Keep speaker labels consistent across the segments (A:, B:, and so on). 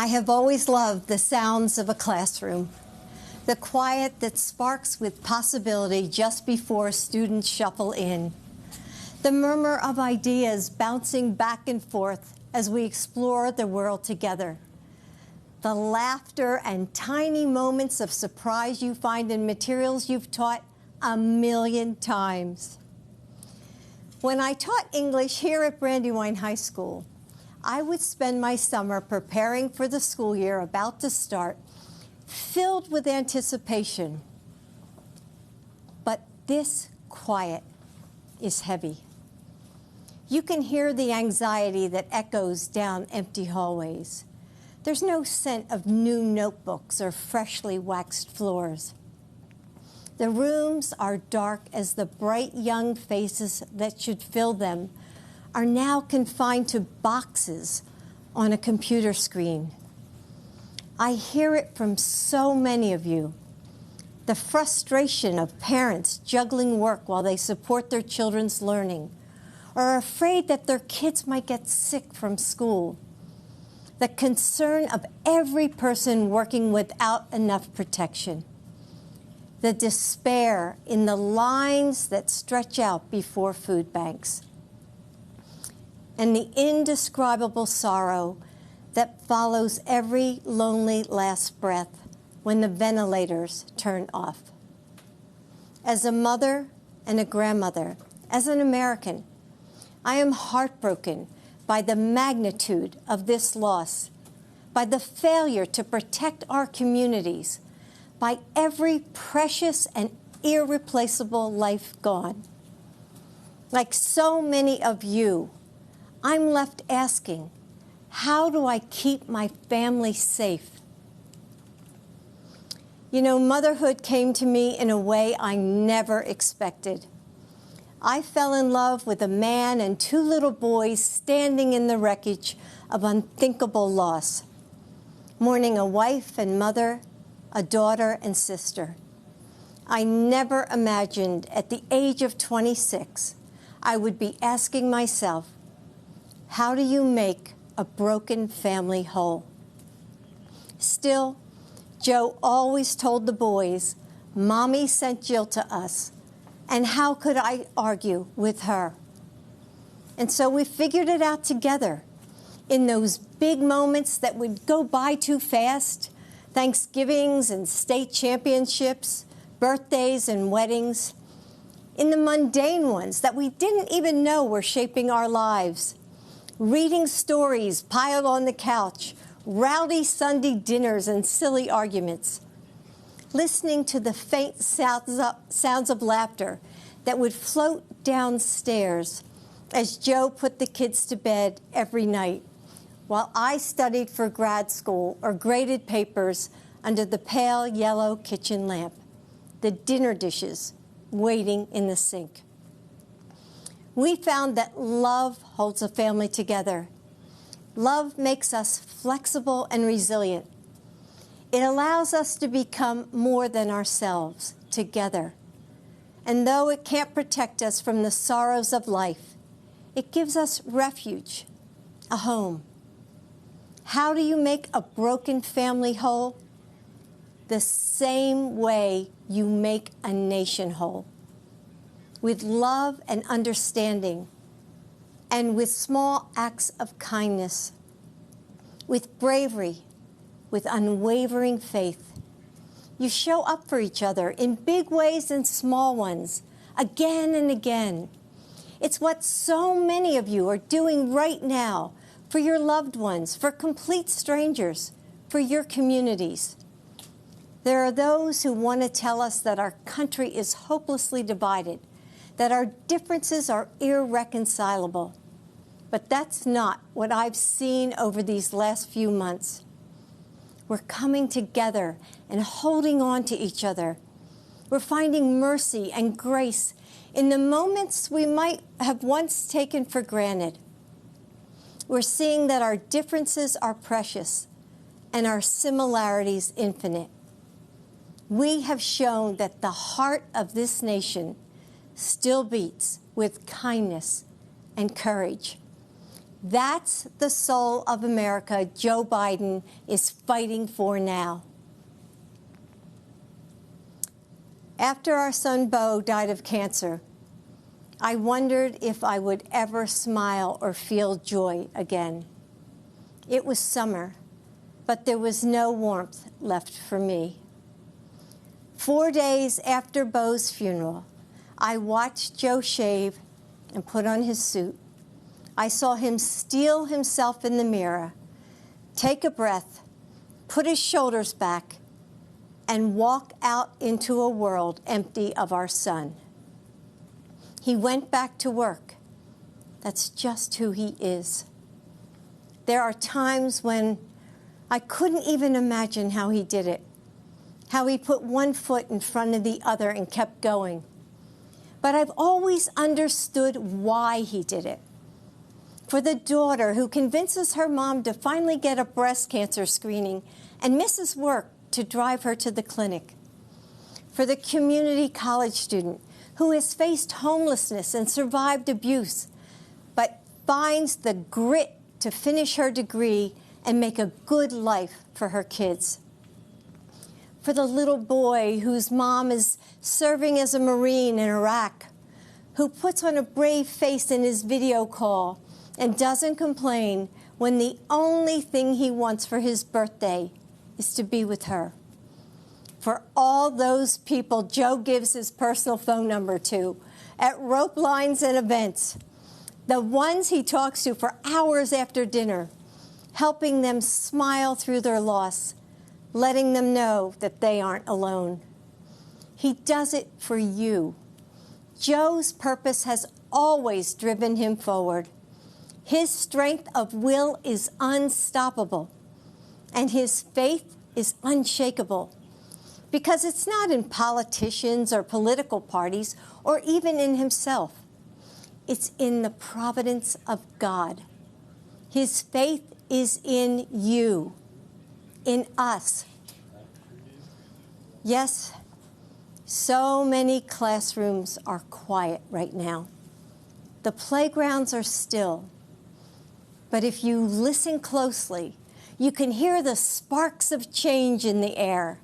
A: I have always loved the sounds of a classroom, the quiet that sparks with possibility just before students shuffle in, the murmur of ideas bouncing back and forth as we explore the world together, the laughter and tiny moments of surprise you find in materials you've taught a million times. When I taught English here at Brandywine High School, I would spend my summer preparing for the school year about to start, filled with anticipation. But this quiet is heavy. You can hear the anxiety that echoes down empty hallways. There's no scent of new notebooks or freshly waxed floors. The rooms are dark as the bright young faces that should fill them are now confined to boxes on a computer screen. I hear it from so many of you. The frustration of parents juggling work while they support their children's learning, or are afraid that their kids might get sick from school. The concern of every person working without enough protection. The despair in the lines that stretch out before food banks. And the indescribable sorrow that follows every lonely last breath when the ventilators turn off. As a mother and a grandmother, as an American, I am heartbroken by the magnitude of this loss, by the failure to protect our communities, by every precious and irreplaceable life gone. Like so many of you, I'm left asking, how do I keep my family safe? You know, motherhood came to me in a way I never expected. I fell in love with a man and two little boys standing in the wreckage of unthinkable loss, mourning a wife and mother, a daughter and sister. I never imagined at the age of 26 I would be asking myself, how do you make a broken family whole? Still, Joe always told the boys, Mommy sent Jill to us, and how could I argue with her? And so we figured it out together in those big moments that would go by too fast, Thanksgivings and state championships, birthdays and weddings, in the mundane ones that we didn't even know were shaping our lives. Reading stories piled on the couch, rowdy Sunday dinners and silly arguments. Listening to the faint sounds of laughter that would float downstairs as Joe put the kids to bed every night, while I studied for grad school or graded papers under the pale yellow kitchen lamp, the dinner dishes waiting in the sink. We found that love holds a family together. Love makes us flexible and resilient. It allows us to become more than ourselves together. And though it can't protect us from the sorrows of life, it gives us refuge, a home. How do you make a broken family whole? The same way you make a nation whole. With love and understanding, and with small acts of kindness, with bravery, with unwavering faith. You show up for each other in big ways and small ones, again and again. It's what so many of you are doing right now for your loved ones, for complete strangers, for your communities. There are those who want to tell us that our country is hopelessly divided, that our differences are irreconcilable. But that's not what I've seen over these last few months. We're coming together and holding on to each other. We're finding mercy and grace in the moments we might have once taken for granted. We're seeing that our differences are precious and our similarities infinite. We have shown that the heart of this nation still beats with kindness and courage. That's the soul of America Joe Biden is fighting for now. After our son Beau died of cancer, I wondered if I would ever smile or feel joy again. It was summer, but there was no warmth left for me. 4 days after Beau's funeral, I watched Joe shave and put on his suit. I saw him steel himself in the mirror, take a breath, put his shoulders back, and walk out into a world empty of our son. He went back to work. That's just who he is. There are times when I couldn't even imagine how he did it, how he put one foot in front of the other and kept going. But I've always understood why he did it. For the daughter who convinces her mom to finally get a breast cancer screening and misses work to drive her to the clinic. For the community college student who has faced homelessness and survived abuse, but finds the grit to finish her degree and make a good life for her kids. For the little boy whose mom is serving as a Marine in Iraq, who puts on a brave face in his video call and doesn't complain when the only thing he wants for his birthday is to be with her. For all those people Joe gives his personal phone number to at rope lines and events, the ones he talks to for hours after dinner, helping them smile through their loss, letting them know that they aren't alone. He does it for you. Joe's purpose has always driven him forward. His strength of will is unstoppable, and his faith is unshakable. Because it's not in politicians or political parties or even in himself. It's in the providence of God. His faith is in you, in us. Yes, so many classrooms are quiet right now. The playgrounds are still. But if you listen closely, you can hear the sparks of change in the air.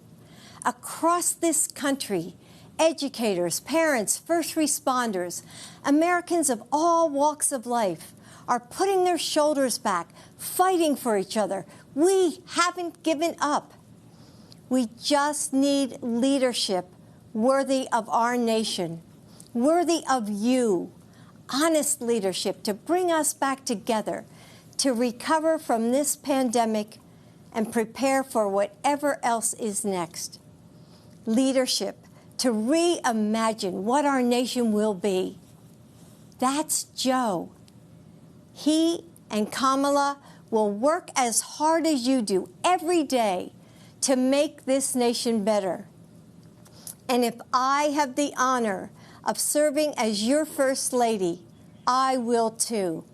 A: Across this country, educators, parents, first responders, Americans of all walks of life are putting their shoulders back, fighting for each other. We haven't given up. We just need leadership worthy of our nation, worthy of you, honest leadership to bring us back together, to recover from this pandemic and prepare for whatever else is next. Leadership to reimagine what our nation will be. That's Joe. He and Kamala will work as hard as you do every day to make this nation better. And if I have the honor of serving as your First Lady, I will too.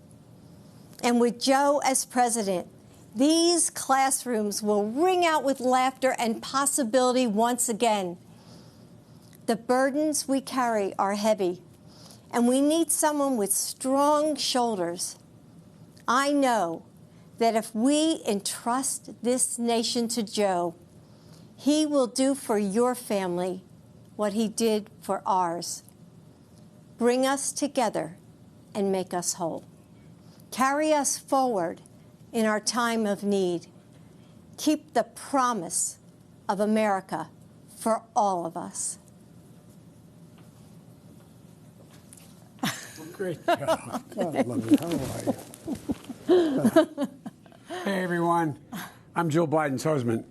A: And with Joe as president, these classrooms will ring out with laughter and possibility once again. The burdens we carry are heavy, and we need someone with strong shoulders. I know that if we entrust this nation to Joe, he will do for your family what he did for ours. Bring us together and make us whole. Carry us forward in our time of need. Keep the promise of America for all of us.
B: Great job. God, I love you. How are you? Hey, everyone. I'm Jill Biden's husband.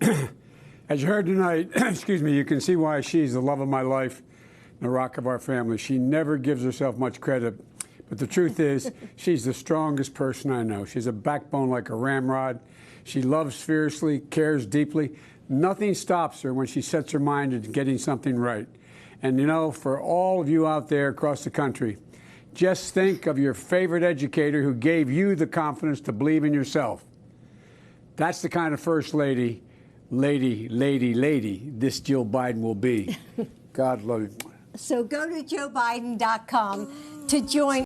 B: As you heard tonight, excuse me, you can see why she's the love of my life, the rock of our family. She never gives herself much credit, but the truth is she's the strongest person I know. She's a backbone like a ramrod. She loves fiercely, cares deeply. Nothing stops her when she sets her mind to getting something right. And, you know, for all of you out there across the country, just think of your favorite educator who gave you the confidence to believe in yourself. That's the kind of First Lady this Jill Biden will be. God love you.
A: So go to JoeBiden.com to join